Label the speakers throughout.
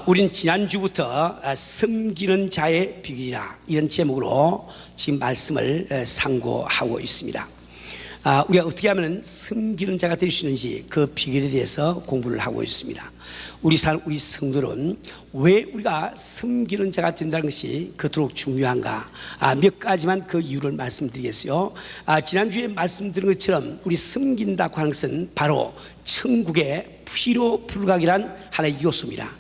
Speaker 1: 우린 지난주부터 섬기는 자의 비결이라 이런 제목으로 지금 말씀을 상고하고 있습니다. 우리가 어떻게 하면 섬기는 자가 될 수 있는지 그 비결에 대해서 공부를 하고 있습니다. 우리 성도는 왜 우리가 섬기는 자가 된다는 것이 그토록 중요한가, 몇 가지만 그 이유를 말씀드리겠어요. 지난주에 말씀드린 것처럼 우리 섬긴다고 하는 것은 바로 천국의 필요 불가결한 하나의 요소입니다.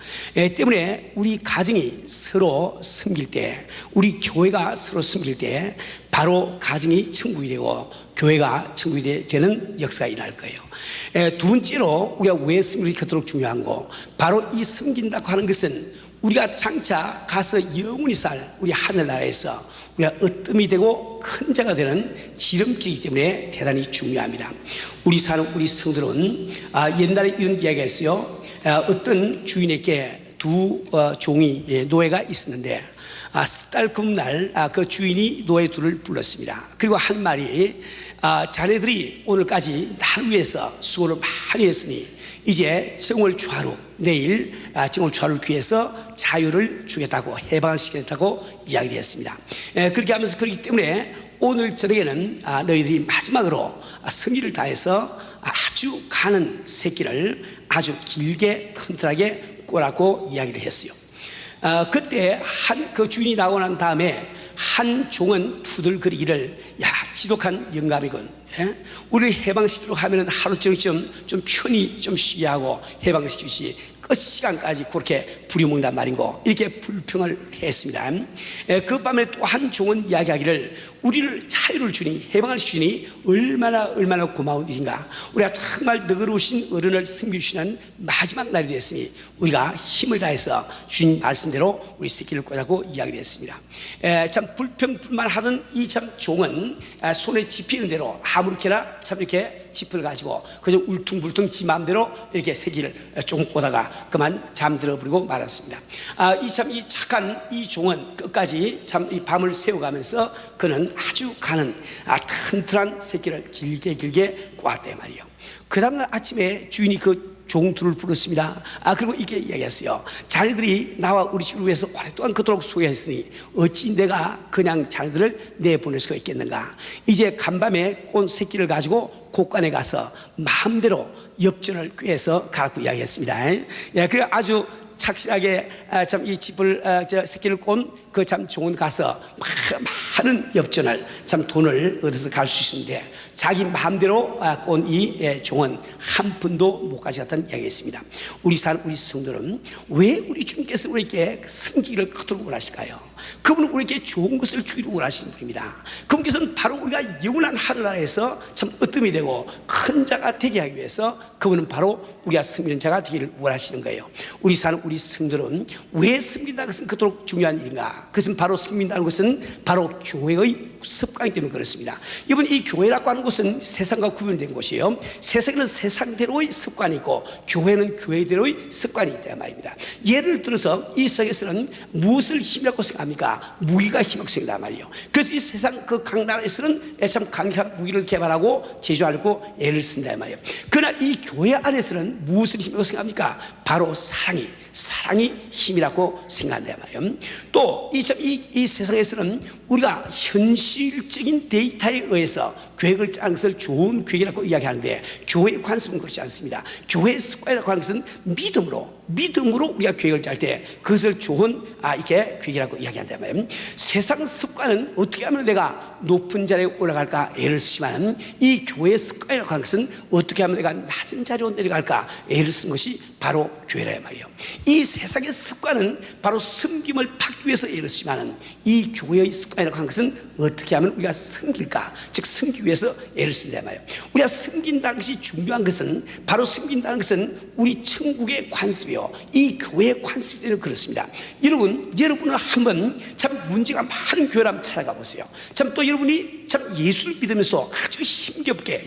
Speaker 1: 때문에 우리 가정이 서로 섬길 때, 우리 교회가 서로 섬길 때 바로 가정이 천국이 되고 교회가 천국이 되는 역사가 일어날 거예요. 두 번째로 우리가 왜 섬기는 게 그토록 중요한 거, 바로 이 섬긴다고 하는 것은 우리가 장차 가서 영원히 살 우리 하늘나라에서 우리가 으뜸이 되고 큰 자가 되는 지름길이기 때문에 대단히 중요합니다. 우리 성들은 옛날에 이런 이야기가 있어요. 어떤 주인에게 두 종이 노예가 있었는데 달 금날 그 주인이 노예 둘을 불렀습니다. 그리고 한 말이 자네들이 오늘까지 나를 위해서 수고를 많이 했으니 이제 정월초하루, 내일 정월초하루를 귀해서 자유를 주겠다고, 해방을 시키겠다고 이야기를 했습니다. 그렇게 하면서 그렇기 때문에 오늘 저녁에는 너희들이 마지막으로 성의를 다해서 아주 가는 새끼를 아주 길게 튼튼하게 꼬라고 이야기를 했어요. 그때 그 주인이 나오고 난 다음에 한 종은 투덜거리기를, 야, 지독한 영감이군. 우리를 해방시키려고 하면 하루 종일 좀 편히 좀 쉬게 하고 해방을 시키시 끝 시간까지 그렇게 부려먹는단 말인고, 이렇게 불평을 했습니다. 그 밤에 또 한 종은 이야기하기를, 우리를 자유를 주니 해방을 시키니 얼마나 고마운 일인가. 우리가 정말 너그러우신 어른을 섬기시는 마지막 날이 됐으니 우리가 힘을 다해서 주님 말씀대로 우리 새끼를 꽂자고 이야기를 했습니다. 참 불평불만하던 이 참 종은 손에 집히는 대로 아무렇게나 참 이렇게 지프를 가지고 그저 울퉁불퉁 지 마음대로 이렇게 새끼를 조금 꽂다가 그만 잠들어 버리고 말았습니다. 이 착한 이 종은 끝까지 참 이 밤을 새워가면서 그는 아주 가는 튼튼한 새끼를 길게 꼬았단 말이에요. 그 다음날 아침에 주인이 그 종들을 불렀습니다. 그리고 이렇게 이야기했어요. 자네들이 나와 우리 집을 위해서 오랫동안 그토록 수고했으니 어찌 내가 그냥 자네들을 내보낼 수가 있겠는가. 이제 간밤에 꼰 새끼를 가지고 곳간에 가서 마음대로 엽전을 꿰서 가라고 이야기했습니다. 그래 아주 착실하게 참 이 집을 새끼를 꼰 그 참 종은 가서 많은 엽전을 참 돈을 얻어서 갈 수 있는데 자기 마음대로 꼰 이 종은 한 푼도 못 가져갔다는 이야기였습니다. 우리 성도는 왜 우리 주님께서 우리에게 섬기기를 그토록 원하실까요? 그분은 우리에게 좋은 것을 주기를 원하시는 분입니다. 그분께서는 바로 우리가 영원한 하늘나라에서 참 으뜸이 되고 큰 자가 되게 하기 위해서 그분은 바로 우리가 섬기는 자가 되기를 원하시는 거예요. 우리 성도는 왜 섬긴다는 것은 그토록 중요한 일인가? 그것은 바로 섬긴다는 것은 바로 교회의 습관이기 때문에 그렇습니다. 이번 이 교회라고 하는 것은 세상과 구분된 곳이에요. 세상에는 세상대로의 습관이 있고 교회는 교회대로의 습관이 있다 말입니다. 예를 들어서 이 세상에서는 무엇을 힘이라고 생각합니까? 무기가 힘이라고 생각한단 말이에요. 그래서 이 세상 그 각 나라에서는 참 강력한 무기를 개발하고 제조하고 애를 쓴다 말이에요. 그러나 이 교회 안에서는 무엇을 힘이라고 생각합니까? 바로 사랑이 힘이라고 생각한단 말이에요. 또 이 세상에서는 우리가 현실적인 데이터에 의해서 계획을 짜는 것을 좋은 계획이라고 이야기하는데 교회의 관습은 그렇지 않습니다. 교회의 습관이라고 하는 것은 믿음으로 우리가 계획을 짤 때 그것을 좋은 이렇게 계획이라고 이야기한단 말이에요. 세상 습관은 어떻게 하면 내가 높은 자리에 올라갈까 애를 쓰지만 이 교회의 습관이라고 하는 것은 어떻게 하면 내가 낮은 자리로 내려갈까 애를 쓰는 것이 바로 교회라 말이에요. 이 세상의 습관은 바로 섬김을 받기 위해서 애를 쓰지만 이 교회의 습관이라고 하는 것은 어떻게 하면 우리가 섬길까, 즉 섬기기 위해서 애를 쓴다 말이에요. 우리가 섬긴다는 것이 중요한 것은 바로 섬긴다는 것은 우리 천국의 관습이요, 이 교회의 관습이 되는 그렇습니다. 여러분은 한번 참 문제가 많은 교회를 한번 찾아가 보세요. 참 또 여러분이 참 예수를 믿으면서 아주 힘겹게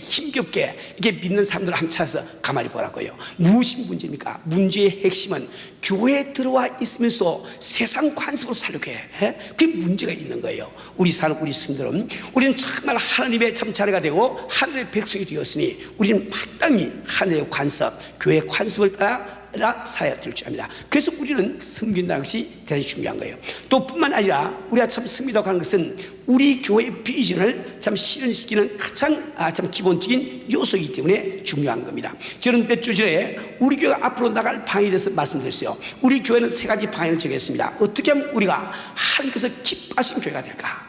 Speaker 1: 이렇게 믿는 사람들을 한번 찾아서 가만히 보라고요. 무엇이 문제입니까? 문제의 핵심은 교회에 들어와 있으면서 세상 관습으로 살려고 해. 그게 문제가 있는 거예요. 우리 성도들은 우리는 정말 하나님의 참 자녀가 되고 하늘의 백성이 되었으니 우리는 마땅히 하늘의 관습, 교회의 관습을 따라 살아야 될 줄 압니다. 그래서 우리는 섬긴다는 것이 대단히 중요한 거예요. 또 뿐만 아니라 우리가 참 섬기다고 하는 것은 우리 교회의 비전을 참 실현시키는 가장 참 기본적인 요소이기 때문에 중요한 겁니다. 저는 몇 주 전에 우리 교회가 앞으로 나갈 방향에 대해서 말씀드렸어요. 우리 교회는 세 가지 방향을 정했습니다. 어떻게 하면 우리가 하나님께서 기뻐하신 교회가 될까?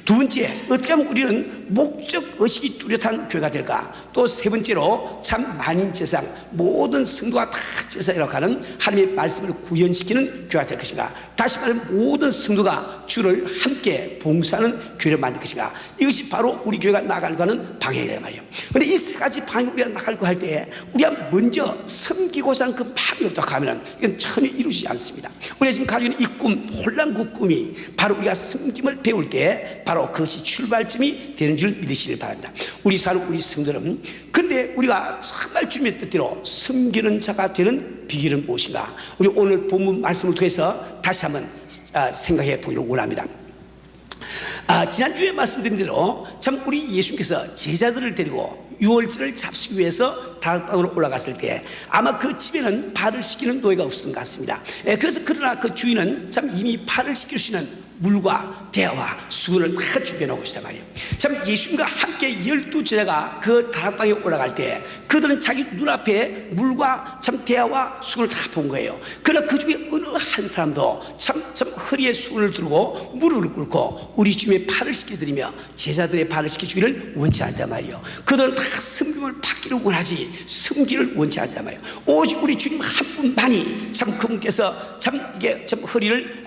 Speaker 1: 두 번째, 어떻게 하면 우리는 목적 의식이 뚜렷한 교회가 될까? 또 세 번째로 참 만인 제상, 모든 성도가 다 제사라고 하는 하나님의 말씀을 구현시키는 교회가 될 것인가? 다시 말하면 모든 성도가 주를 함께 봉사하는 교회를 만들 것인가? 이것이 바로 우리 교회가 나가려고 하는 방향이란 말이에요. 그런데 이 세 가지 방향을 우리가 나가려고 할 때 우리가 먼저 섬기고자 하는 그 마음이 없다고 하면 이건 전혀 이루어지지 않습니다. 우리가 지금 가지고 있는 이 꿈, 혼란국 꿈이 바로 우리가 섬김을 배울 때 바로 그것이 출발점이 되는 줄 믿으시길 바랍니다. 우리 사는 우리 성도는, 근데 우리가 정말 주님의 뜻대로 섬기는 자가 되는 비결은 무엇인가? 우리 오늘 본문 말씀을 통해서 다시 한번 생각해 보기를 원합니다. 지난주에 말씀드린 대로 참 우리 예수님께서 제자들을 데리고 유월절을 잡수기 위해서 다락방으로 올라갔을 때 아마 그 집에는 발을 씻기는 노예가 없었던 것 같습니다. 그래서 그러나 그 주인은 참 이미 발을 씻길 수 있는 물과 대화와 수건을 다 준비해 놓고 있단 말이에요. 참 예수님과 함께 12제자가 그 다락방에 올라갈 때 그들은 자기 눈앞에 물과 참 대화와 수건을 다 본 거예요. 그러나 그 중에 어느 한 사람도 참 허리에 수건을 두르고 무릎을 꿇고 우리 주님의 발을 씻겨드리며 제자들의 발을 씻겨주기를 원치 않단 말이에요. 그들은 다 섬김을 받기를 원하지 섬기를 원치 않단 말이에요. 오직 우리 주님 한 분만이 참 그분께서 참 이게 참 허리를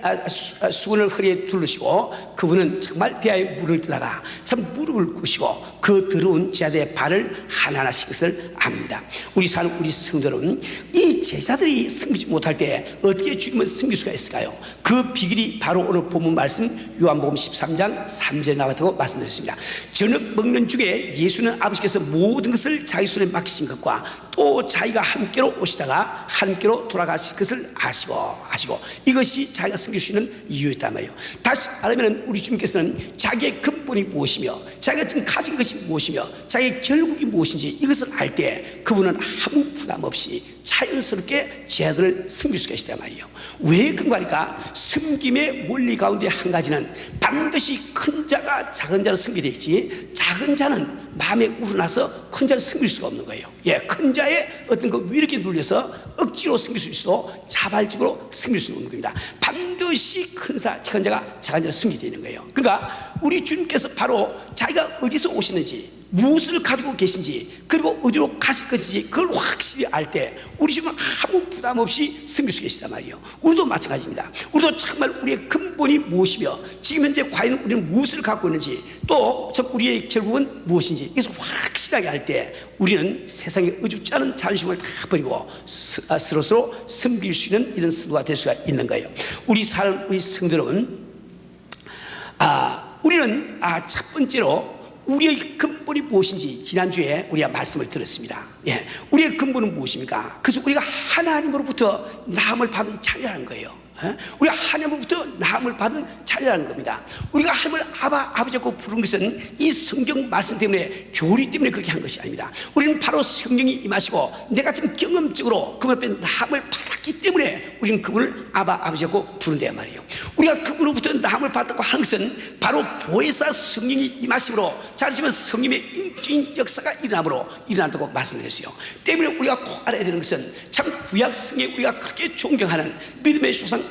Speaker 1: 수건을 허리에 두르시고 그분은 정말 대야에 물을 뜨다가 참 무릎을 꿇으시고 그 더러운 제자들의 발을 하나하나씩 것을 압니다. 우리 사는 우리 성도는 이 제자들이 섬기지 못할 때 어떻게 주님을 섬길 수가 있을까요? 그 비결이 바로 오늘 본문 말씀 요한복음 13장 3절에 나왔다고 말씀드렸습니다. 저녁 먹는 중에 예수는 아버지께서 모든 것을 자기 손에 맡기신 것과 또 자기가 함께로 오시다가 함께로 돌아가실 것을 아시고 이것이 자기가 섬길 수 있는 이유였단 말이에요. 다시 말하면 우리 주님께서는 자기의 근본이 무엇이며 자기가 지금 가진 것이 무엇이며 자기의 결국이 무엇인지 이것을 알 때 그분은 아무 부담 없이 자연스럽게 제자들을 섬길 수가 있단 말이에요. 왜 그런가 하니까 섬김의 원리 가운데 한 가지는 반드시 큰 자가 작은 자를 섬기게 되지 작은 자는 마음에 우러나서 큰 자를 섬길 수가 없는 거예요. 큰 자의 어떤 그 위력에 눌려서 억지로 섬길 수 있어도 자발적으로 섬길 수 없는 겁니다. 반드시 큰 자가 작은 자를 섬기게 되는 거예요. 그러니까 우리 주님께서 바로 자기가 어디서 오시는지 무엇을 가지고 계신지 그리고 어디로 가실 것인지 그걸 확실히 알 때 우리 주님은 아무 부담 없이 섬길 수 계시단 말이에요. 우리도 마찬가지입니다. 우리도 정말 우리의 근본이 무엇이며 지금 현재 과연 우리는 무엇을 갖고 있는지 또 참 우리의 결국은 무엇인지 이것을 확실하게 알 때 우리는 세상에 어줍지 않은 자존심을 다 버리고 서로 섬길 수 있는 이런 성도가 될 수가 있는 거예요. 우리 사는 우리 성도는 우리는 첫 번째로 우리의 근본이 무엇인지 지난주에 우리가 말씀을 들었습니다. 우리의 근본은 무엇입니까? 그래서 우리가 하나님으로부터 나음을 받은 자녀라는 거예요. 우리가 하나님으로부터 나음을 받은 자녀라는 겁니다. 우리가 하나님을 아버지라고 부르는 것은 이 성경 말씀 때문에 교리 때문에 그렇게 한 것이 아닙니다. 우리는 바로 성령이 임하시고 내가 지금 경험적으로 그분 앞에 나음을 받았기 때문에 우리는 그분을 아버지라고 부른다 말이에요. 우리가 그분으로부터 나음을 받았다고 하는 것은 바로 보혜사 성령이 임하심으로 잘하시면 성령의 인적인 역사가 일어난다고 말씀드렸어요. 때문에 우리가 꼭 알아야 되는 것은 참 구약 성경에 우리가 그렇게 존경하는 믿음의 조상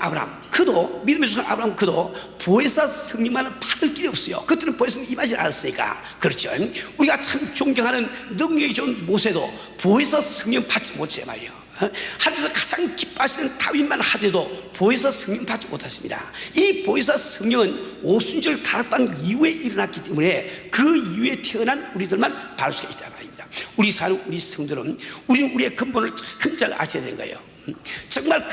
Speaker 1: 믿음의 조상 아브라함 그도 보혜사 성령만은 받을 길이 없어요. 그때는 보혜사 성령 임하지 않았으니까. 그렇죠. 우리가 참 존경하는 능력이 좋은 모세도 보혜사 성령 받지 못했단 말이에요. 하늘에서 가장 기뻐하시는 다윗만 하더라도 보혜사 성령 받지 못했습니다. 이 보혜사 성령은 오순절 다락방 이후에 일어났기 때문에 그 이후에 태어난 우리들만 받을 수가 있단 말입니다. 우리 사는 우리 성도는 우리는 우리의 근본을 참 잘 아셔야 되는 거예요. 정말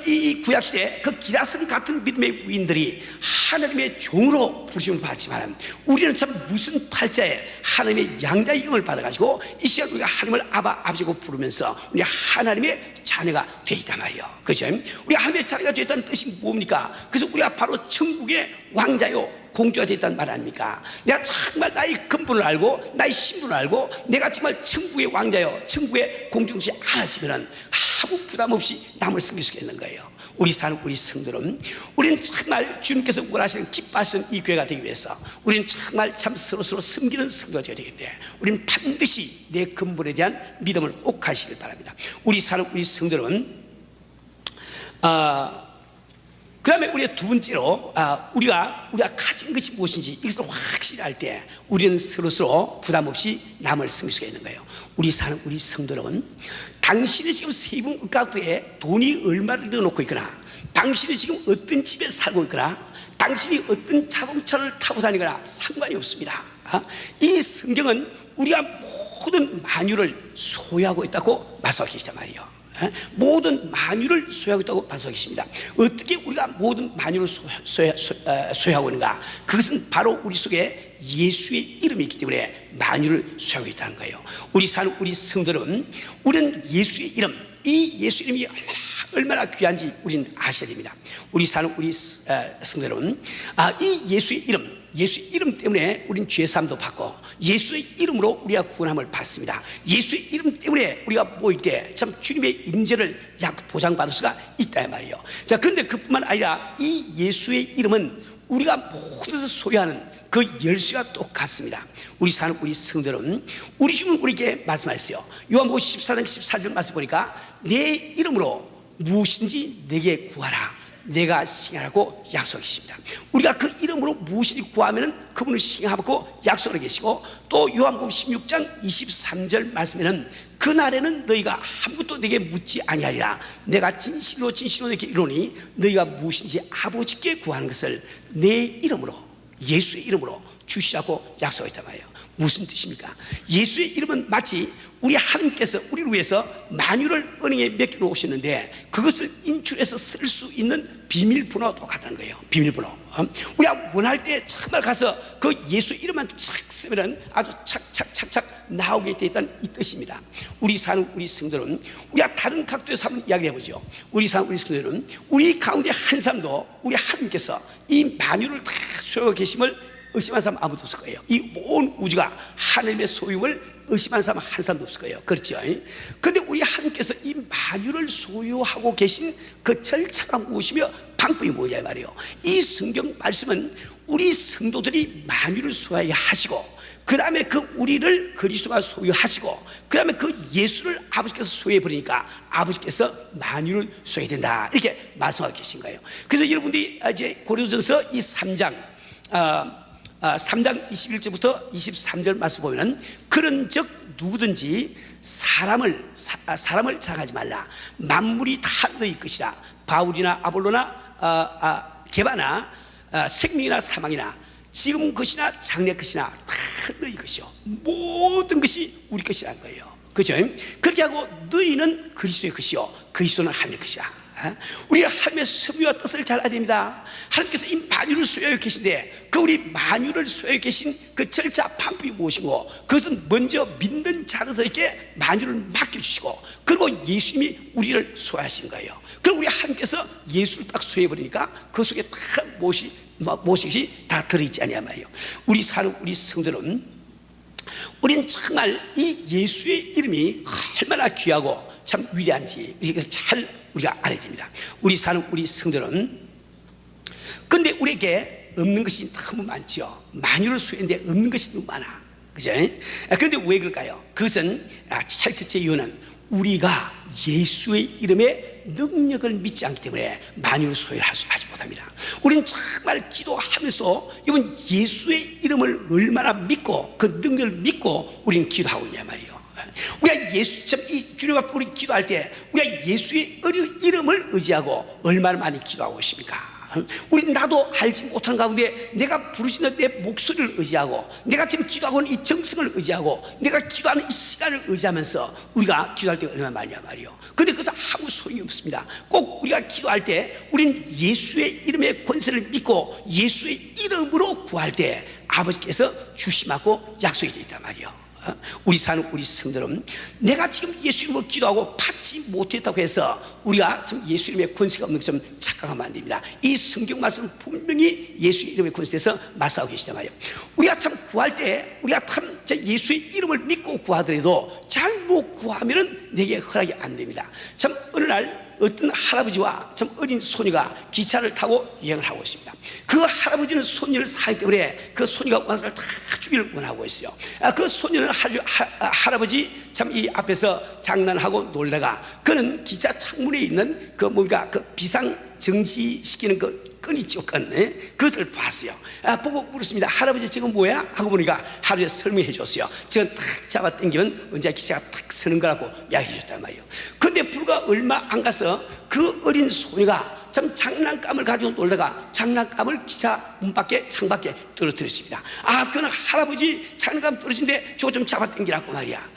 Speaker 1: 이 구약시대 그 기라성 같은 믿음의 위인들이 하나님의 종으로 부르심을 받지만 우리는 참 무슨 팔자에 하나님의 양자의 영을 받아가지고 이 시간 우리가 하나님을 아버지고 부르면서 우리 하나님의 자녀가 되어 있단 말이에요. 그렇죠? 우리가 하나님의 자녀가 되었다는 뜻이 뭡니까? 그래서 우리가 바로 천국의 왕자요 공주가 되었다는 말 아닙니까? 내가 정말 나의 근본을 알고 나의 신분을 알고 내가 정말 천국의 왕자요 천국의 공주인지 알아지면 아무 부담 없이 남을 섬길 수가 있는 거예요. 우리 사는 우리 성도는 우리는 정말 주님께서 원하시는 기뻐하시는 이 교회가 되기 위해서 우리는 정말 참 서로서로 섬기는 성도가 되어야 되겠는데 우리는 반드시 내 근본에 대한 믿음을 꼭 가시길 바랍니다. 우리 사는 우리 성도는 그 다음에 우리가 두 번째로 우리가 가진 것이 무엇인지 이것을 확실히 알 때 우리는 서로서로 부담 없이 남을 섬길 수가 있는 거예요. 우리 사는 우리 성도는 당신이 지금 세금 액카운트에 돈이 얼마를 넣어놓고 있거나 당신이 지금 어떤 집에 살고 있거나 당신이 어떤 자동차를 타고 다니거나 상관이 없습니다. 이 성경은 우리가 모든 만유를 소유하고 있다고 말씀하고 계시단 말이에요. 모든 만유를 소유하고 있다고 말씀하고 계십니다. 어떻게 우리가 모든 만유를 소유하고 있는가? 그것은 바로 우리 속에 예수의 이름이 있기 때문에 만유를 소유하고 있다는 거예요. 우리 사는 우리 성들은 우리는 예수의 이름, 이 예수 이름이 얼마나 귀한지 우리는 아셔야 됩니다. 우리 사는 우리 성들은 이 예수의 이름 때문에 우리는 죄사함도 받고 예수의 이름으로 우리가 구원함을 받습니다. 예수의 이름 때문에 우리가 모일 때 참 주님의 임재를 보장받을 수가 있다 말이에요. 자, 그런데 그뿐만 아니라 이 예수의 이름은 우리가 모든 것을 소유하는 그 열쇠와 똑같습니다. 우리 사는 우리 성들은 우리 주님은 우리에게 말씀하셨어요. 요한복음 14장 14절 말씀 보니까 내 이름으로 무엇인지 내게 구하라 내가 시행하라고 약속해 계십니다. 우리가 그 이름으로 무엇이든지 구하면 그분을 시행하고 약속을 계시고 또 요한복음 16장 23절 말씀에는 그날에는 너희가 아무것도 내게 묻지 아니하리라 내가 진실로 너에게 이르노니 너희가 무엇인지 아버지께 구하는 것을 내 이름으로 예수의 이름으로 주시라고 약속했단 말이에요. 무슨 뜻입니까? 예수의 이름은 마치 우리 하나님께서 우리를 위해서 만유를 은행에 맡겨 오셨는데 그것을 인출해서 쓸 수 있는 비밀번호와 똑같다는 거예요. 비밀번호. 우리가 원할 때 정말 가서 그 예수 이름만 착 쓰면 아주 착착착착 나오게 되어 있다는 이 뜻입니다. 우리 사는 우리 성도는 우리가 다른 각도에서 한번 이야기를 해보죠. 우리 사는 우리 성도는 우리 가운데 한 사람도 우리 하나님께서 이 만유를 다 소유하고 계심을 의심한 사람 아무도 없을 거예요. 이 온 우주가 하나님의 소유를 의심한 사람 한 사람도 없을 거예요. 그렇죠? 그런데 우리 하나님께서 이 만유를 소유하고 계신 그 절차가 무엇이며 방법이 뭐냐 말이에요. 이 성경 말씀은 우리 성도들이 만유를 소유하게 하시고 그 다음에 그 우리를 그리스도가 소유하시고 그 다음에 그 예수를 아버지께서 소유해 버리니까 아버지께서 만유를 소유해야 된다 이렇게 말씀하고 계신 거예요. 그래서 여러분들이 이제 고린도전서 이 3장 3장 21절부터 23절 말씀 보면은 그런즉 누구든지 사람을 자랑하지 말라 만물이 다 너희 것이라 바울이나 아볼로나 게바나 생명이나 사망이나 지금 것이나 장래 것이나 다 너희 것이요 모든 것이 우리 것이라는 거예요. 그렇죠? 그렇게 하고 너희는 그리스도의 것이요 그리스도는 하나님의 것이라. 우리가 하나님의 섭리와 뜻을 잘 알아야 됩니다. 하나님께서 이 만유를 소유하고 계신데 그 우리 만유를 소유하고 계신 그 절차 방법이 무엇이고 그것은 먼저 믿는 자들에게 만유를 맡겨주시고 그리고 예수님이 우리를 소유하신 거예요. 그리고 우리 하나님께서 예수를 딱 소유해버리니까 그 속에 다 무엇이 다 들어있지 않냐 말이에요. 우리 사는 우리 성들은 우리는 정말 이 예수의 이름이 얼마나 귀하고 참 위대한지 이렇게 잘 우리가 알아야 됩니다. 우리 사는 우리 성들은 근데 우리에게 없는 것이 너무 많죠. 만유를 소유했는데 없는 것이 너무 많아. 그죠? 그런데 왜 그럴까요? 그것은 제일 첫째 이유는 우리가 예수의 이름의 능력을 믿지 않기 때문에 만유를 소유하지 못합니다. 우리는 정말 기도하면서 이번 예수의 이름을 얼마나 믿고 그 능력을 믿고 우리는 기도하고 있냐 말이에요. 우리가 이 주님 앞에 우리 기도할 때 우리가 예수의 이름을 의지하고 얼마나 많이 기도하고 있습니까? 우리 나도 알지 못하는 가운데 내가 부르짖는 내 목소리를 의지하고 내가 지금 기도하고 있는 이 정성을 의지하고 내가 기도하는 이 시간을 의지하면서 우리가 기도할 때 얼마나 많냐 말이에요. 그런데 그것도 아무 소용이 없습니다. 꼭 우리가 기도할 때 우리는 예수의 이름의 권세를 믿고 예수의 이름으로 구할 때 아버지께서 주심하고 약속이 되어 있단 말이에요. 우리 사는 우리 성도는 내가 지금 예수 이름으로 기도하고 받지 못했다고 해서 우리가 참 예수 이름의 권세가 없는 것처럼 착각하면 안 됩니다. 이 성경 말씀은 분명히 예수 이름의 권세에서 말씀하고 계시단 말이에요. 우리가 참 구할 때 우리가 참 예수의 이름을 믿고 구하더라도 잘못 구하면은 내게 허락이 안 됩니다. 참 어느 날 어떤 할아버지와 참 어린 소녀가 기차를 타고 여행을 하고 있습니다. 그 할아버지는 소녀를 사랑하기 때문에 그 소녀가 왕사를 다 주기를 원하고 있어요. 그 소녀는 할아버지 참 이 앞에서 장난하고 놀다가 그는 기차 창문에 있는 그 뭔가 그 비상 정지시키는 그 끈 있죠, 끈. 그것을 봤어요. 보고 물었습니다. 할아버지 지금 뭐야? 하고 보니까 할아버지가 설명해 줬어요. 지금 탁 잡아 당기면 언제 기차가 탁 서는 거라고 이야기해 줬단 말이에요. 근데 불과 얼마 안 가서 그 어린 소녀가 참 장난감을 가지고 놀다가 장난감을 기차 문 밖에 창밖에 떨어뜨렸습니다. 그는 할아버지 장난감 떨어진데 저거 좀 잡아 당기라고 말이야.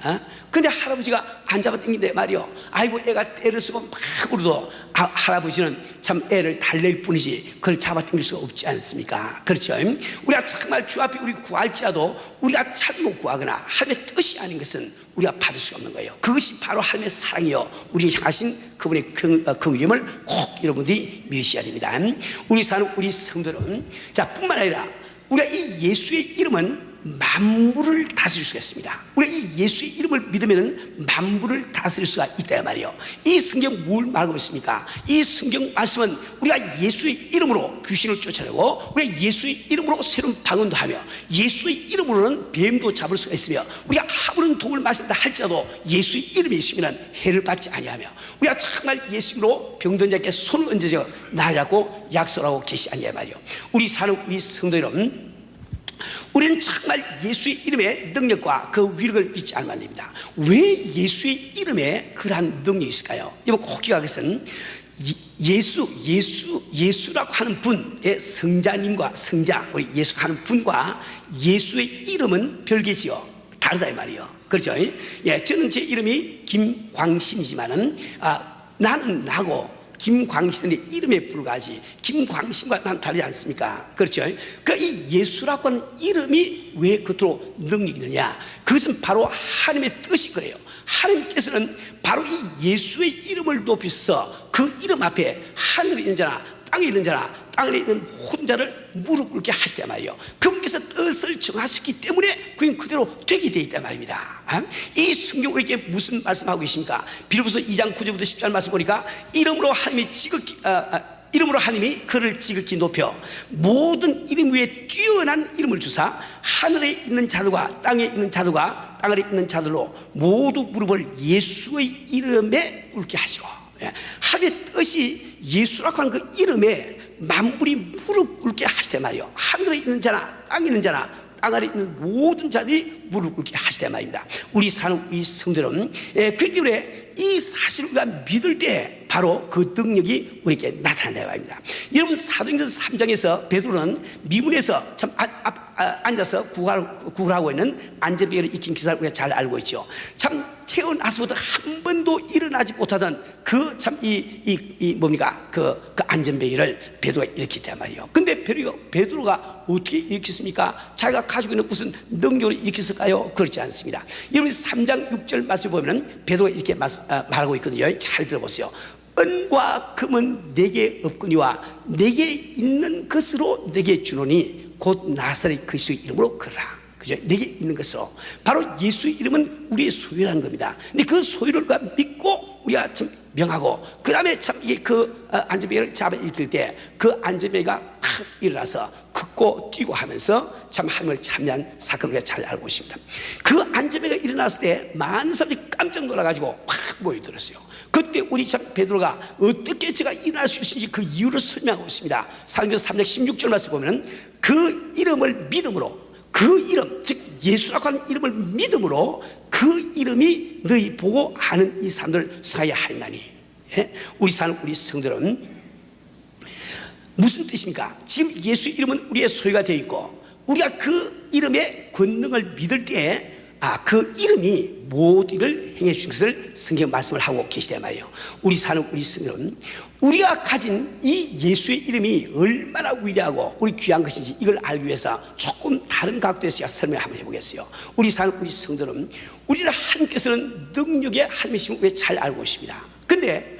Speaker 1: 근데 할아버지가 안 잡아 당긴데 말이요. 아이고 애가 애를 쓰고 막 울어도 할아버지는 참 애를 달랠 뿐이지 그걸 잡아 당길 수가 없지 않습니까? 그렇죠? 우리가 정말 주 앞에 우리 구할지라도 우리가 잘못 구하거나 하나님의 뜻이 아닌 것은 우리가 받을 수 없는 거예요. 그것이 바로 하나님의 사랑이요 우리 향하신 그분의 긍휼을 꼭 여러분들이 믿으셔야 됩니다. 우리 사는 우리 성도는 뿐만 아니라 우리가 이 예수의 이름은 만물을 다스릴 수가 있습니다. 우리가 이 예수의 이름을 믿으면 만물을 다스릴 수가 있다 말이에요. 이 성경 뭘 말하고 있습니까? 이 성경 말씀은 우리가 예수의 이름으로 귀신을 쫓아내고 우리가 예수의 이름으로 새로운 방언도 하며 예수의 이름으로는 뱀도 잡을 수가 있으며 우리가 아무런 독을 마신다 할지라도 예수의 이름이 있으면 해를 받지 아니하며 우리가 정말 예수 이름으로 병든 자에게 손을 얹어져 나으라고 약속하고 계시 아니냐 말이에요. 우리 사는 우리 성도 여러분, 우리는 정말 예수의 이름의 능력과 그 위력을 믿지 않으면 안 됩니다. 왜 예수의 이름에 그러한 능력이 있을까요? 이번 꼭 기억할 것은 예수라고 하는 분의 성자님과 성자 우리 예수가 하는 분과 예수의 이름은 별개지요. 다르다 이 말이에요. 그렇죠? 저는 제 이름이 김광신이지만은 나는 나고 김광신의 이름에 불과하지 김광신과 난 다르지 않습니까? 그렇죠? 이 예수라고 하는 이름이 왜 그토록 능력이 있느냐? 그것은 바로 하나님의 뜻이 그래요. 하나님께서는 바로 이 예수의 이름을 높이셔서 그 이름 앞에 하늘에 있는 자나 땅에 있는 자나 땅 안에 있는 모든 자를 무릎 꿇게 하시단 말이에요. 그분께서 뜻을 정하셨기 때문에 그건 그대로 되게 돼 있단 말입니다. 이 성경 우리에게 무슨 말씀하고 계십니까? 빌립보서 2장 9절부터 10절 말씀 보니까 이름으로 하나님이 그를 지극히 높여 모든 이름 위에 뛰어난 이름을 주사 하늘에 있는 자들과 땅에 있는 자들과 땅 아래 있는 자들로 모두 무릎을 예수의 이름에 꿇게 하시고, 하나님의 뜻이 예수라고 하는 그 이름에 만물이 무릎 꿇게 하시단 말이에요. 하늘에 있는 자나 땅에 있는 자나 땅 아래 있는 모든 자들이 무릎 꿇게 하시단 말입니다. 우리 사는 이 성도는 그렇기 때문에 이 사실을 우리가 믿을 때 바로 그 능력이 우리에게 나타난다고 합니다. 여러분 사도행전 3장에서 베드로는 미문에서 참 앉아서 구걸 하고 있는 안전병을 익힌 기사를 우리가 잘 알고 있죠. 참 태어나서부터 한 번도 일어나지 못하던 그 참 뭡니까 그 안전병을 베드로가 일으켰단 말이에요. 근데 베드로가 어떻게 일으켰습니까? 자기가 가지고 있는 무슨 능력으로 일으켰을까요? 그렇지 않습니다. 여러분 3장 6절 말씀 보면 베드로가 이렇게 말하고 있거든요. 잘 들어보세요. 은과 금은 내게 없거니와 내게 있는 것으로 내게 주노니 곧 나사렛 그리스도의 이름으로 그러라. 그죠? 내게 있는 것으로 바로 예수의 이름은 우리의 소유라는 겁니다. 근데 그 소유를 우리가 믿고 우리가 참 명하고 그 다음에 참 이게 그 안전병을 잡아 일으킬 때 그 안전병이가 탁 일어나서 긋고 뛰고 하면서 참 하나님을 참여한 사건을 우리가 잘 알고 있습니다. 그 안전병이 일어났을 때 많은 사람들이 깜짝 놀라가지고 확 모여들었어요. 그때 우리 참 베드로가 어떻게 제가 일어날 수 있는지 그 이유를 설명하고 있습니다. 사도행전 3장 16절 말씀 보면 그 이름을 믿음으로 그 이름 즉 예수라고 하는 이름을 믿음으로 그 이름이 너희 보고 아는 이 사람들 사이에 하였나니. 우리 사는 우리 성들은 무슨 뜻입니까? 지금 예수 이름은 우리의 소유가 되어 있고 우리가 그 이름의 권능을 믿을 때 그 이름이 모든 일을 행해 주신 것을 성경 말씀을 하고 계시단 말이에요. 우리 사는 우리 성도는 우리가 가진 이 예수의 이름이 얼마나 위대하고 우리 귀한 것인지 이걸 알기 위해서 조금 다른 각도에서 제가 설명 한번 해보겠어요. 우리 사는 우리 성도는 우리를 하나님께서는 능력의 하나님이심을 우리가 잘 알고 있습니다. 근데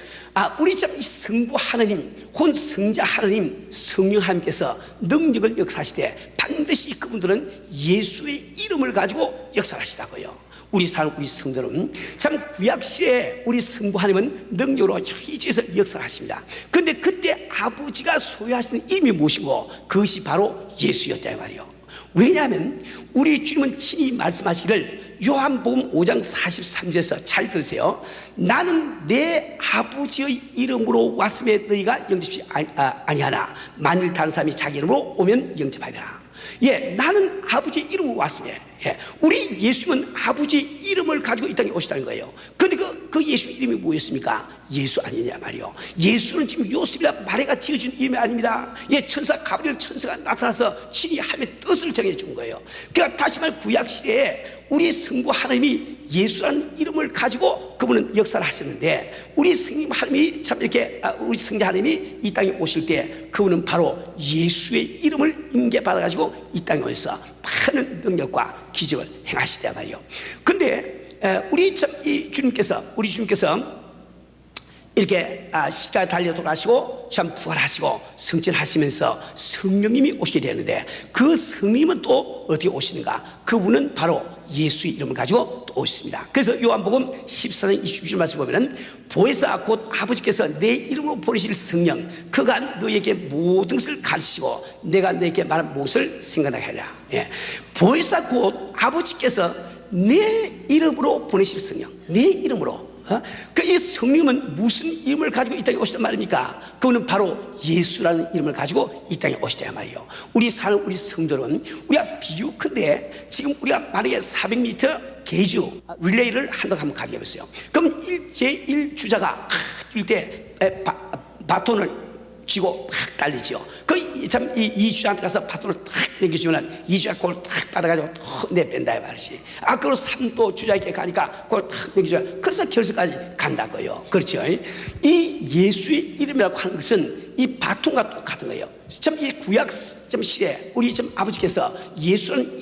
Speaker 1: 우리 참 이 성부 하나님, 혼 성자 하나님, 성령 하나님께서 능력을 역사하시되 반드시 그분들은 예수의 이름을 가지고 역사하시다고요. 우리 사는 우리 성도는 참 구약시대에 우리 성부 하나님은 능력으로 희지에서 역사하십니다. 근데 그때 아버지가 소유하시는 이름이 무엇이고 그것이 바로 예수였다 말이에요. 왜냐하면 우리 주님은 친히 말씀하시기를 요한복음 5장 43절에서 잘 들으세요. 나는 내 아버지의 이름으로 왔음에 너희가 영접하지 아니하나 만일 다른 사람이 자기 이름으로 오면 영접하리라. 나는 아버지의 이름으로 왔음에 우리 예수님은 아버지의 이름을 가지고 이 땅에 오셨다는 거예요. 그런데 그 예수 이름이 뭐였습니까? 예수 아니냐 말이요. 예수는 지금 요셉이나 마리아가 지어준 이름이 아닙니다. 천사 가브리엘 천사가 나타나서 친히 하나님의 뜻을 정해준 거예요. 그러니까 다시 말해 구약시대에 우리 성부 하나님이 예수라는 이름을 가지고 그분은 역사를 하셨는데 우리 성령 하나님이 참 이렇게 우리 성자 하나님이 이 땅에 오실 때 그분은 바로 예수의 이름을 인계받아 가지고 이 땅에 오셔서 많은 능력과 기적을 행하시단 말이에요. 근데 우리 참 이 주님께서 이렇게 십자가에 달려 돌아가시고 참 부활하시고 승천하시면서 성령님이 오시게 되는데 그 성령님은 또 어떻게 오시는가? 그분은 바로 예수의 이름을 가지고 또 오십니다. 그래서 요한복음 14장 29절 말씀 보면은 보혜사 곧 아버지께서 내 이름으로 보내실 성령 그가 너에게 모든 것을 가르치고 내가 너에게 말한 무엇을 생각나게 하리라. 보혜사 곧 아버지께서 내 이름으로 보내실 성령, 내 이름으로. 이 성령은 무슨 이름을 가지고 이 땅에 오시단 말입니까? 그분은 바로 예수라는 이름을 가지고 이 땅에 오시단 말이에요. 우리 사는 우리 성도는 우리가 비유컨대 지금 우리가 만약에 400m 계주 릴레이를 한다고 한번 가져보세요. 그럼 제1주자가 뛸 때 바톤을 쥐고 팍 달리지요. 이 주자한테 가서 바톤을 탁 넘겨주면 이 주자가 그걸 탁 받아가지고 탁 내뺀다 이 말이지. 그리고 3도 주자에게 가니까 그걸 탁 넘겨주면 그래서 결승까지 간다고요. 그렇죠. 이 예수의 이름이라고 하는 것은 이 바톤과 똑같은 거예요. 참 이 구약 시대 우리 참 아버지께서 예수라는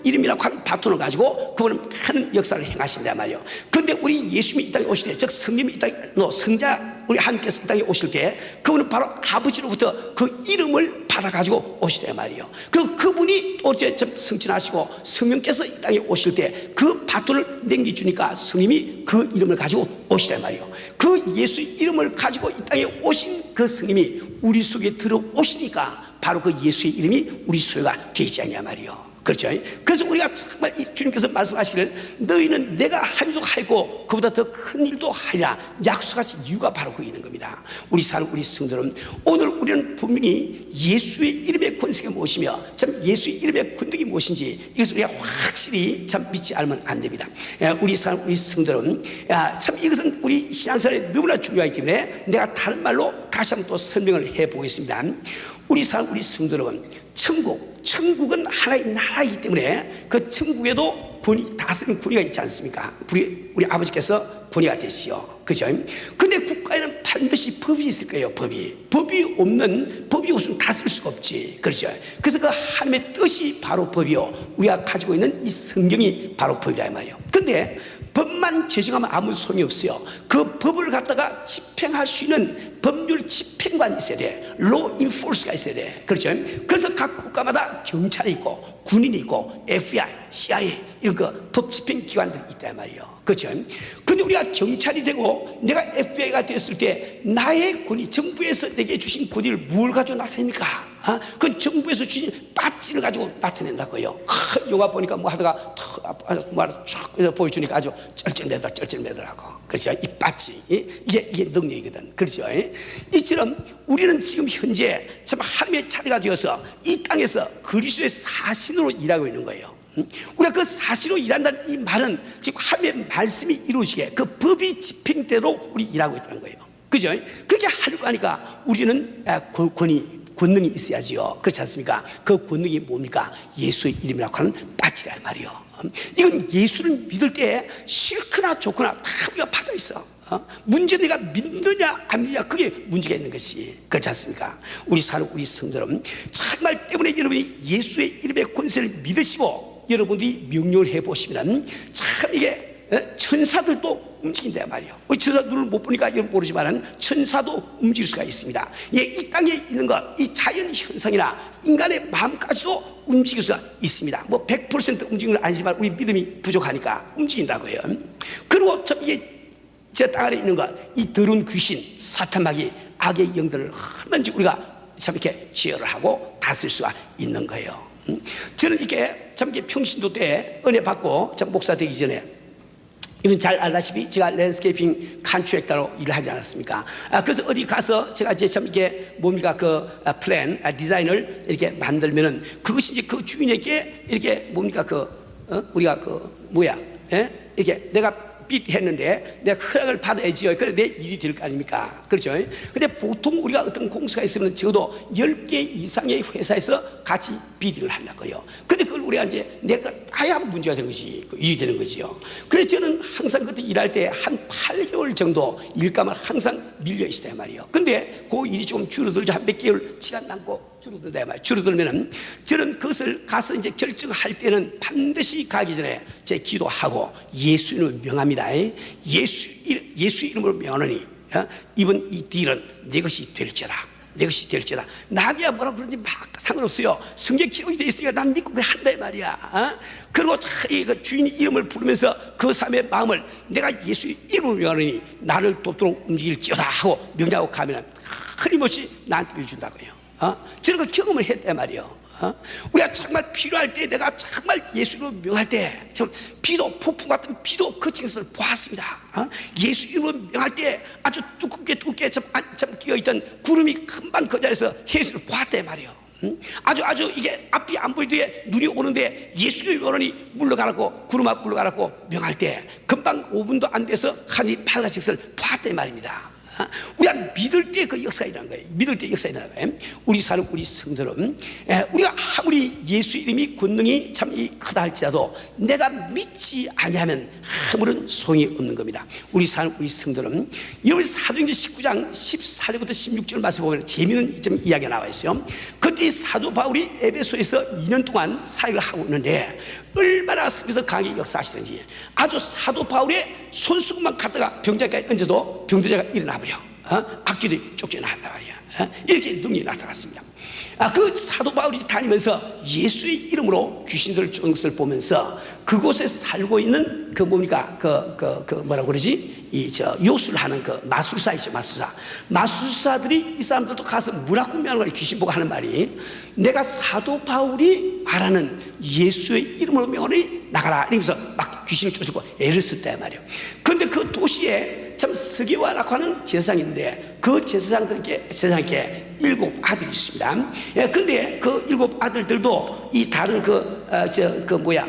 Speaker 1: 이름이라고 하는 바톤을 가지고 그분은 큰 역사를 행하신단 말이에요. 그런데 우리 예수님이 이 땅에 오실 때, 즉 성령이 이 땅에 성자 우리 하나님께서 이 땅에 오실 때 그분은 바로 아버지로부터 그 이름을 받아가지고 오시단 말이에요. 그분이 또 참 승천하시고 성령께서 이 땅에 오실 때 그 바톤을 넘겨주니까 성령이 그 이름을 가지고 오시단 말이에요. 그 예수 이름을 가지고 이 땅에 오신 그 성령이 우리 속에 들어오시니까 바로 그 예수의 이름이 우리 소유가 되지 않냐 말이요. 그렇죠. 그래서 우리가 정말 주님께서 말씀하시기를 너희는 내가 한 일 하고 그보다 더 큰 일도 하리라 약속하신 이유가 바로 거기 있는 겁니다. 우리 사는 우리 성도는 오늘 우리는 분명히 예수의 이름의 권세가 무엇이며 참 예수의 이름의 권능이 무엇인지 이것을 우리가 확실히 참 믿지 않으면 안 됩니다. 우리 사는 우리 성도는 참 이것은 우리 신앙생활에 너무나 중요하기 때문에 내가 다른 말로 다시 한번 또 설명을 해보겠습니다. 우리 사는 우리 성도는 천국은 하나의 나라이기 때문에 그 천국에도 다스리는 군의가 있지 않습니까? 우리 아버지께서 군의가 되시오. 그죠? 근데 국가에는 반드시 법이 있을 거예요. 법이 없으면 다스릴 수가 없지. 그렇죠? 그래서 그 하나님의 뜻이 바로 법이요. 우리가 가지고 있는 이 성경이 바로 법이라 말이에요. 근데 법만 제정하면 아무 소용이 없어요. 그 법을 갖다가 집행할 수 있는 법률 집행관이 있어야 돼. Law enforce가 있어야 돼. 그렇죠? 그래서 각 국가마다 경찰이 있고 군인이 있고 FBI, CIA 이런 그 법 집행 기관들이 있단 말이에요. 그렇죠? 근데 우리가 경찰이 되고 내가 FBI가 되었을 때 나의 권위, 정부에서 내게 주신 권위를 뭘 가지고 나타냅니까? 그 정부에서 주신 배지를 가지고 나타낸다고요. 영화 보니까 뭐 하다가 쫙 보여주니까 아주 쩔쩔매더라고. 그렇죠? 이 배지 이게 능력이거든. 그렇죠? 이처럼 우리는 지금 현재 참 하나님의 차례가 되어서 이 땅에서 그리스도의 사신으로 일하고 있는 거예요. 우리가 그 사실로 일한다는 이 말은 지금 하나님의 말씀이 이루어지게 그 법이 집행대로 우리 일하고 있다는 거예요. 그죠? 그렇게 하려고 하니까 우리는 권능이 있어야지요. 그렇지 않습니까? 그 권능이 뭡니까? 예수의 이름이라고 하는 빠지라 말이요. 이건 예수를 믿을 때 싫거나 좋거나 다 우리가 받아 있어. 문제는 내가 믿느냐 안 믿느냐, 그게 문제가 있는 것이, 그렇지 않습니까? 우리 사는 우리 성도는 정말 때문에 여러분이 예수의 이름의 권세를 믿으시고 여러분들이 명령을 해보시면 참 이게 천사들도 움직인다 말이에요. 우리 천사들을 못 보니까 여러분 모르지만 천사도 움직일 수가 있습니다. 이 땅에 있는 것, 이 자연 현상이나 인간의 마음까지도 움직일 수가 있습니다. 뭐 100% 움직이는 건 아니지만 우리 믿음이 부족하니까 움직인다고요. 그리고 이게 저 땅 안에 있는 것, 이 더러운 귀신, 사탄마귀, 악의 영들을 얼마든지 우리가 참 이렇게 제어를 하고 다스릴 수가 있는 거예요. 저는 이게 참 이렇게 평신도 때 은혜 받고 참 목사 되기 전에, 이건 잘 알다시피 제가 랜드스케이핑 컨트랙터로 일을 하지 않았습니까? 그래서 어디 가서 제가 이제 참 이게 뭡니까 그 플랜, 디자인을 이렇게 만들면은 그것이 이제 그 주인에게 이렇게 뭡니까 우리가 이렇게 내가 했는데 내가 허락을 받아야지요. 그래 내 일이 될 거 아닙니까? 그렇죠? 근데 보통 우리가 어떤 공사가 있으면 적어도 10개 이상의 회사에서 같이 비딩을 한다고요. 근데 그걸 우리가 이제 내가 아야 문제가 되는 것이 일이 되는 거지요. 그래서 저는 항상 그때 일할 때 한 8개월 정도 일감을 항상 밀려 있었단 말이에요. 근데 그 일이 좀 줄어들죠. 한 몇 개월 시간 남고 줄어든다 말이에요. 줄어들면은 저는 그것을 가서 이제 결정할 때는 반드시 가기 전에 제 기도하고 예수 이름을 명합니다. 예수 이름으로 명하노니 이번 이 딜은 내 것이 될지어다. 내 것이 될지어다. 나비야 뭐라 그런지 막 상관없어요. 성경 기록이 되어 있으니까 난 믿고 그걸 한다 이 말이야. 그리고 그 주인의 이름을 부르면서 그 사람의 마음을 내가 예수 이름으로 명하노니 나를 돕도록 움직일지어다 하고 명하고 가면 끊임없이 나한테 일 준다고요. 저런 거 경험을 했단 말이에요. 우리가 정말 필요할 때, 내가 정말 예수로 명할 때, 참 비도, 폭풍 같은 비도 그친 것을 보았습니다. 예수 이름으로 명할 때 아주 두껍게 참 끼어있던 구름이 금방 그 자리에서 해수를 보았단 말이에요. 아주 이게 앞이 안 보이는데 눈이 오는데 예수의 요런이 물러가라고, 구름 앞 물러가라고 명할 때 금방 5분도 안 돼서 하늘이 밝아진 것을 보았단 말입니다. 우리가 믿을 때 그 역사가 일어나는 거예요. 믿을 때 역사가 일어나는 거예요. 우리 사는 우리 성들은 우리가 아무리 예수 이름이 권능이 참 크다 할지라도 내가 믿지 아니하면 아무런 소용이 없는 겁니다. 우리 사는 우리 성들은 여러분 사도행전 19장 14절부터 16절 말씀 보면 재미있는 좀 이야기가 나와 있어요. 그때 사도 바울이 에베소에서 2년 동안 사역을 하고 있는데 얼마나 스면서 강하게 역사하시는지, 아주 사도 바울의 손수건만 갖다가 병자까지 얹어도 병자가 일어나버려. 악귀들이 쫓겨나간단 말이야. 이렇게 능력이 나타났습니다. 그 사도 바울이 다니면서 예수의 이름으로 귀신들을 쫓는 것을 보면서 그곳에 살고 있는 그 뭡니까 뭐라고 그러지? 요술을 하는 그 마술사이죠. 마술사들이 이 사람들도 가서 문화구매하는 거예요. 귀신 보고 하는 말이, 내가 사도 바울이 말하는 예수의 이름으로 명하니 나가라 이러면서 막 귀신을 쫓고 애를 썼단 말이에요. 그런데 그 도시에 참 스게와라고 하는 제사장인데 그 제사장께 7 아들이 있습니다. 근데 그 7 아들들도 이 다른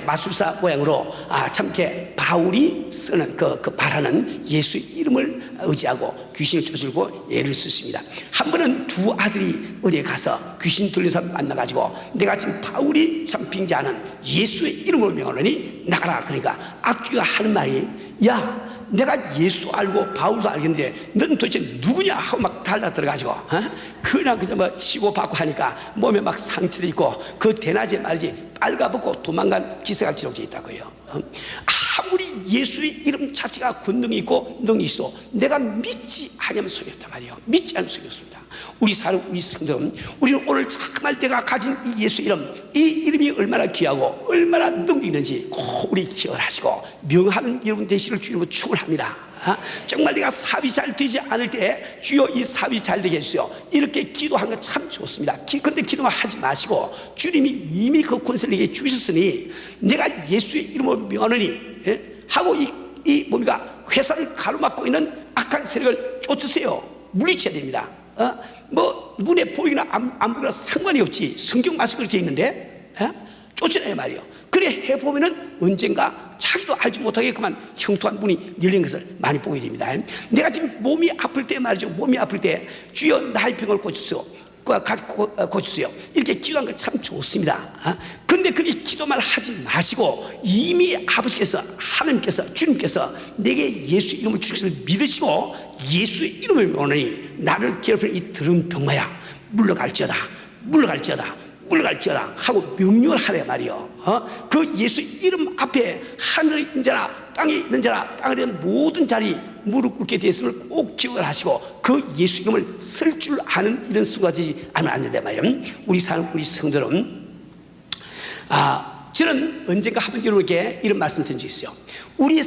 Speaker 1: 마술사 모양으로 참 이렇게 바울이 쓰는 그 말하는 예수의 이름을 의지하고 귀신을 쫓으려고 애를 썼습니다. 한 번은 2 아들이 어디에 가서 귀신 들린 사람 만나가지고 내가 지금 바울이 참 빙자하는 예수의 이름으로 명하노니 나가라. 그러니까 악귀가 하는 말이, 야 내가 예수 알고 바울도 알겠는데 넌 도대체 누구냐 하고 막 달라 들어가지고 그냥 뭐 치고 받고 하니까 몸에 막 상처도 있고 그 대낮에 말이지 빨가벗고 도망간 기세가 기록되어 있다고요. 아무리 예수의 이름 자체가 권능이 있고 능력이 있어 내가 믿지 않으면 소용이 없단 말이에요. 믿지 않으면 소용이 없습니다. 우리 사는 우리 성도는 우리는 오늘 정말 내가 가진 이 예수 이름, 이 이름이 얼마나 귀하고 얼마나 능력이 있는지 꼭 우리 기억을 하시고 명하는 여러분 되시를 주님으로 축원합니다. 정말 내가 사업이 잘 되지 않을 때 주여 이 사업이 잘 되게 해주세요. 이렇게 기도하는 건 참 좋습니다. 근데 기도만 하지 마시고 주님이 이미 그 권세를 내게 주셨으니 내가 예수의 이름으로 명하노니 하고 이 뭡니까 회사를 가로막고 있는 악한 세력을 쫓으세요. 물리쳐야 됩니다. 뭐 눈에 보이거나 안 보이거나 상관이 없지. 성경 말씀 그렇게 있는데 쫓아내야 말이에요. 그래 해보면은 언젠가 자기도 알지 못하게 그만 형통한 문이 열린 것을 많이 보게 됩니다. 내가 지금 몸이 아플 때 말이죠. 몸이 아플 때 주여 나의 병을 고치소서. 고치세요. 이렇게 기도한 거 참 좋습니다. 근데 그렇게 기도만 하지 마시고 이미 아버지께서, 하나님께서, 주님께서 내게 예수 이름을 주시기를 믿으시고 예수의 이름을 오느니 나를 괴롭히는 이 더러운 병마야 물러갈지어다, 물러갈지어다, 물러갈지어다 하고 명령을 하래 말이요. 그 예수 이름 앞에 하늘에 있는 자나 땅에 있는 자나 땅에 있는 모든 자리 무릎 꿇게 되었음을 꼭 기억을 하시고 그 예수 이름을 쓸 줄 아는 이런 순간이 되지 않으면 안 된다 말이에요. 우리 성도는 저는 언젠가 한번 여러분께 이런 말씀을 드린 적이 있어요. 우리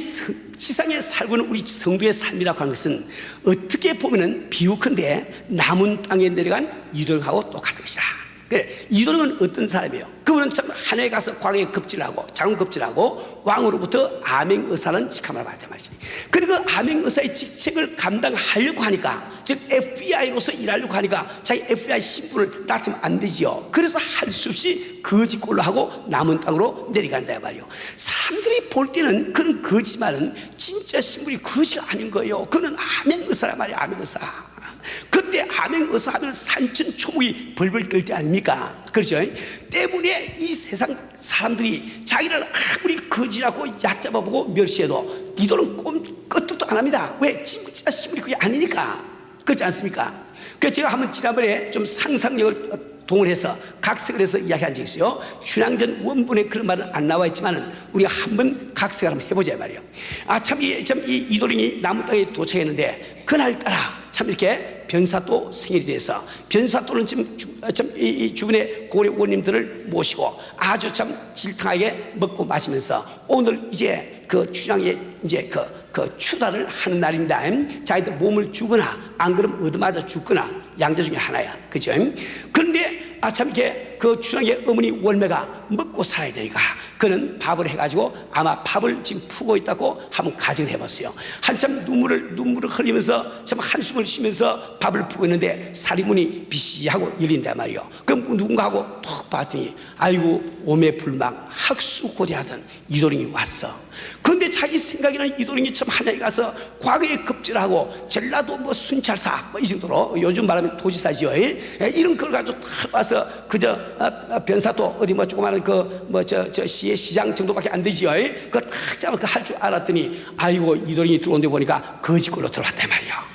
Speaker 1: 지상에 살고 있는 우리 성도의 삶이라고 하는 것은 어떻게 보면 비유컨대 남은 땅에 내려간 이돌하고 똑같은 것이다. 이도령은 어떤 사람이에요? 그분은 참 하늘에 가서 광야에 급질하고 장군 급질하고 왕으로부터 암행의사라는 직함을 받았단 말이죠. 그리고 그 암행의사의 직책을 감당하려고 하니까, 즉 FBI로서 일하려고 하니까 자기 FBI 신분을 따지면 안 되지요. 그래서 할 수 없이 거짓골로 하고 남은 땅으로 내려간다 말이에요. 사람들이 볼 때는 그런 거짓말은 진짜 신분이 거짓이 아닌 거예요. 그는 암행의사란 말이에요. 암행의사. 그때 암행의사 하면 산천초목이 벌벌 떨 때 아닙니까? 그렇죠? 때문에 이 세상 사람들이 자기를 아무리 거지라고 얕잡아보고 멸시해도 이들은 끄떡도 안 합니다. 왜? 진짜 신분이 그게 아니니까. 그렇지 않습니까? 그래서 제가 한번 지난번에 좀 상상력을 동원해서 각색을 해서 이야기한 적이 있어요. 춘향전 원본에 그런 말은 안 나와 있지만은 우리가 한번 각색을 한번 해보자 말이에요. 참 이 이도령이 남은 땅에 도착했는데 그날따라 참 이렇게 변사또 생일이 돼서 변사또는 지금 이 주변의 고려 원님들을 모시고 아주 참 질탕하게 먹고 마시면서 오늘 이제 그 춘향의 이제 그 추다를 하는 날입니다. 자기들 몸을 주거나 안 그러면 얻어맞아 죽거나 양자 중에 하나야. 그죠? 그런데 참 이렇게 그 춘향의 어머니 월매가 먹고 살아야 되니까 그는 밥을 해가지고 아마 밥을 지금 푸고 있다고 한번 가정을 해봤어요. 한참 눈물을 흘리면서 참 한숨을 쉬면서 밥을 푸고 있는데 사리문이 비시하고 열린단 말이에요. 그럼 누군가하고 톡 봤더니 아이고 오매불망 학수고대하던 이도령이 왔어. 그런데 자기 생각에는 이도령이 참 한양에 가서 과거에 급질하고 전라도 뭐 순찰사 뭐 이 정도로 요즘 말하면 도지사지요. 이런 걸 가지고 탁 와서 그저 변사도 어디 뭐 조그마한 저 시의 시장 정도밖에 안 되지요. 그거 탁 잡아 할 줄 알았더니 아이고 이도령이 들어온데 보니까 거짓골로 들어왔단 말이야.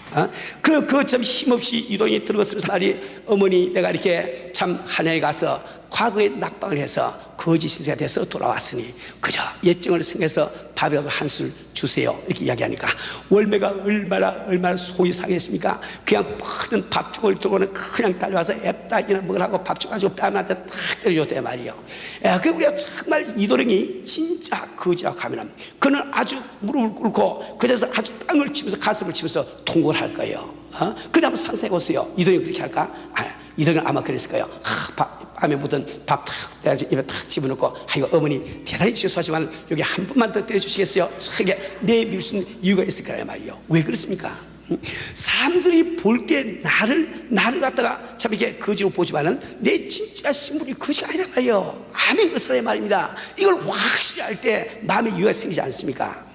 Speaker 1: 그 참 힘없이 이도령이 들어갔으면서 말이 어머니 내가 이렇게 참 한양에 가서 과거에 낙방을 해서 거짓 신세가 돼서 돌아왔으니 그저 예정을 생겨서 밥이라도 한 술 주세요 이렇게 이야기하니까 월매가 얼마나 속이 상했습니까? 그냥 푸든 밥죽을 들고는 그냥 달려와서 앱딱이나 먹으라고 밥죽 가지고 뺨한테 탁 때려줬단 말이에요. 그 우리가 정말 이도령이 진짜 거지라고 하면 그는 아주 무릎을 꿇고 그래서 아주 땅을 치면서 가슴을 치면서 통곡을 할 거예요. 그래 한번 상상해 보세요. 이도령이 그렇게 할까? 이도령은 아마 그랬을 거예요. 밤에 묻은 밥 탁 입에 탁 집어넣고 이거 어머니 대단히 죄송하지만 여기 한 번만 더 때려주시겠어요? 이게 내밀 수 있는 이유가 있을 거란 말이에요. 왜 그렇습니까? 사람들이 볼 때 나를 갖다가 참 이렇게 거지로 보지만은 내 진짜 신분이 거지가 아니라 말이에요. 암행의사의 말입니다. 이걸 확실히 알 때 마음의 유가 생기지 않습니까?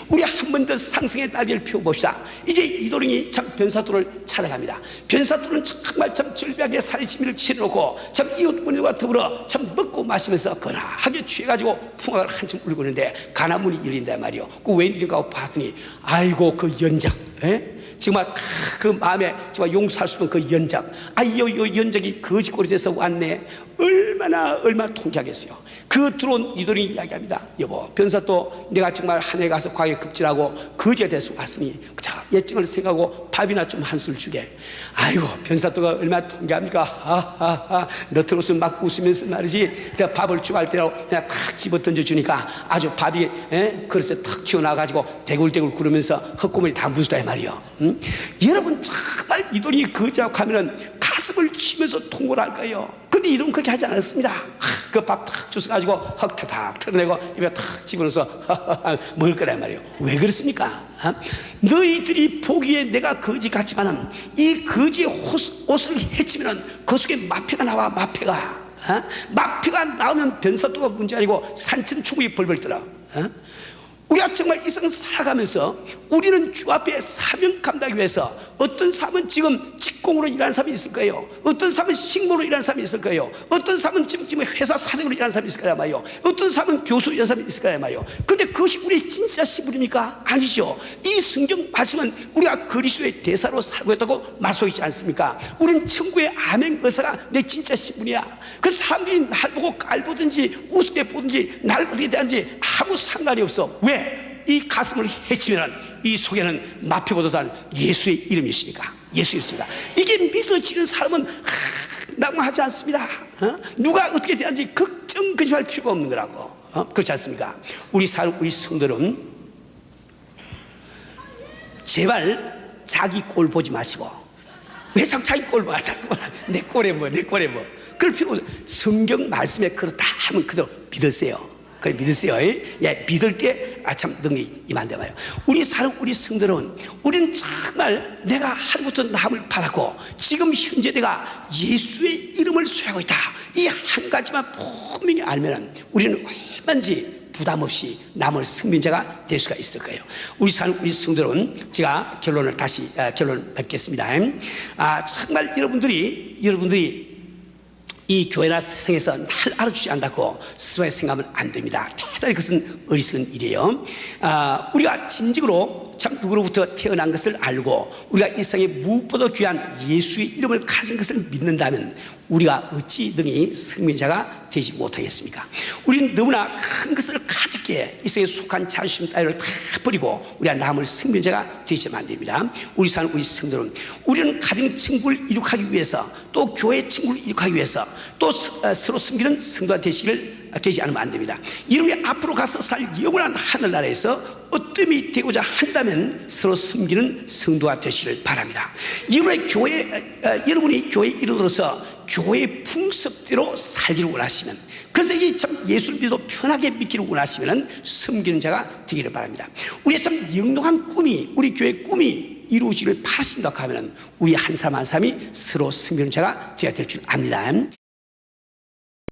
Speaker 1: 우리 한 번 더 상승의 날개를 펴봅시다. 이제 이도령이 참 변사또를 찾아갑니다. 변사또는 정말 참 절벽에 살이 지미를 치러놓고 참 이웃분들과 더불어 참 먹고 마시면서 거나하게 취해가지고 풍악을 한참 울고 있는데 가나문이 열린단 말이에요. 그 웬일인가 하고 봤더니 아이고 그 연작 정말 그 마음에 정말 용서할 수 없는 그 연작 요 연작이 거짓골이 돼서 왔네. 얼마나 통쾌하겠어요. 그 들어온 이도령이 이야기합니다. 여보 변사또 내가 정말 하늘에 가서 과거에 급질하고 거지에 대해서 왔으니 자 예정을 생각하고 밥이나 좀 한 술 주게. 아이고 변사또가 얼마나 통쾌합니까? 너트로스 막 웃으면서 말이지 내가 밥을 주할 때라고 그냥 탁 집어 던져 주니까 아주 밥이 그릇에 탁 튀어나와가지고 대굴대굴 구르면서 헛구멍이 다 묻었다 말이요. 여러분 정말 이도령이 거지라고 하면은 가슴을 치면서 통곡을 할 거예요. 근데 이런 그렇게 하지 않았습니다. 그 밥 탁 주워가지고 헉 털어내고 입에 탁 집어넣어서 먹을 거란 말이에요. 왜 그렇습니까? 너희들이 보기에 내가 거지 같지만은 이 거지의 옷을 헤치면은 그 속에 마패가 나와. 마패가 나오면 변사또가 문제 아니고 산천초목이 벌벌 떠라. 우리가 정말 이 세상 살아가면서 우리는 주 앞에 사명 감당하기 위해서 어떤 사람은 지금 직공으로 일하는 사람이 있을 거예요. 어떤 사람은 식모로 일하는 사람이 있을 거예요. 어떤 사람은 지금 회사 사장으로 일하는 사람이 있을 거야 말이요. 어떤 사람은 교수 이런 사람이 있을 거야 말이요. 근데 그것이 우리의 진짜 신분입니까? 아니죠. 이 성경 말씀은 우리가 그리스도의 대사로 살고 있다고 말하고 있지 않습니까? 우리는 천국의 아멘 의사가 내 진짜 신분이야. 그래서 사람들이 날 보고 깔보든지 우습게 보든지 날 어떻게 대하는지 아무 상관이 없어. 왜? 이 가슴을 헤치면 이 속에는 마피보다는 예수의 이름이 있으니까. 예수 있습니다. 이게 믿어지는 사람은 낙망하지 않습니다. 누가 어떻게 대하는지 걱정 근심할 필요가 없는 거라고. 그렇지 않습니까? 우리 성도는 제발 자기 꼴 보지 마시고, 왜 자꾸 자기 꼴 봐? 내 꼴에 뭐, 내 꼴에 뭐. 그럴 필요 없어요. 성경 말씀에 그렇다 하면 그대로 믿으세요. 그걸 믿으세요. 예, 믿을 때 참 능력이 임한다 말이에요. 우리 성도는 우리는 정말 내가 하루부터 나음을 받았고 지금 현재 내가 예수의 이름을 소유하고 있다. 이 한 가지만 분명히 알면 우리는 얼마든지 부담 없이 남을 승민자가 될 수가 있을 거예요. 우리 성도는 제가 결론 맺겠습니다. 정말 여러분들이 이 교회나 세상에서 날 알아주지 않다고 스스로 생각하면 안 됩니다. 대단히 그것은 어리석은 일이에요. 우리가 진정으로 참 누구로부터 태어난 것을 알고 우리가 이 세상에 무엇보다 귀한 예수의 이름을 가진 것을 믿는다면 우리가 어찌 능히 승민자가 되지 못하겠습니까? 우리는 너무나 큰 것을 가졌기에 이 세상에 속한 자존심 따위를 다 버리고 우리가 남을 승민자가 되시면 안 됩니다. 우리 성도는 우리는 가정 친구를 이룩하기 위해서 또 교회 친구를 이룩하기 위해서 또 서로 섬기는 성도가 되지 않으면 안 됩니다. 이렇게 앞으로 가서 살 영원한 하늘나라에서 어뜸이 되고자 한다면 서로 섬기는 성도가 되시길 바랍니다. 여러분이 교회 이름으로서 교회의 풍습대로 살기를 원하시면, 그래서 이 참 예수를 믿어 편하게 믿기를 원하시면 섬기는 자가 되기를 바랍니다. 우리의 참 영롱한 꿈이, 우리 교회의 꿈이 이루어지기를 바라신다고 하면 우리 한 사람 한 사람이 서로 섬기는 자가 되어야 될 줄 압니다.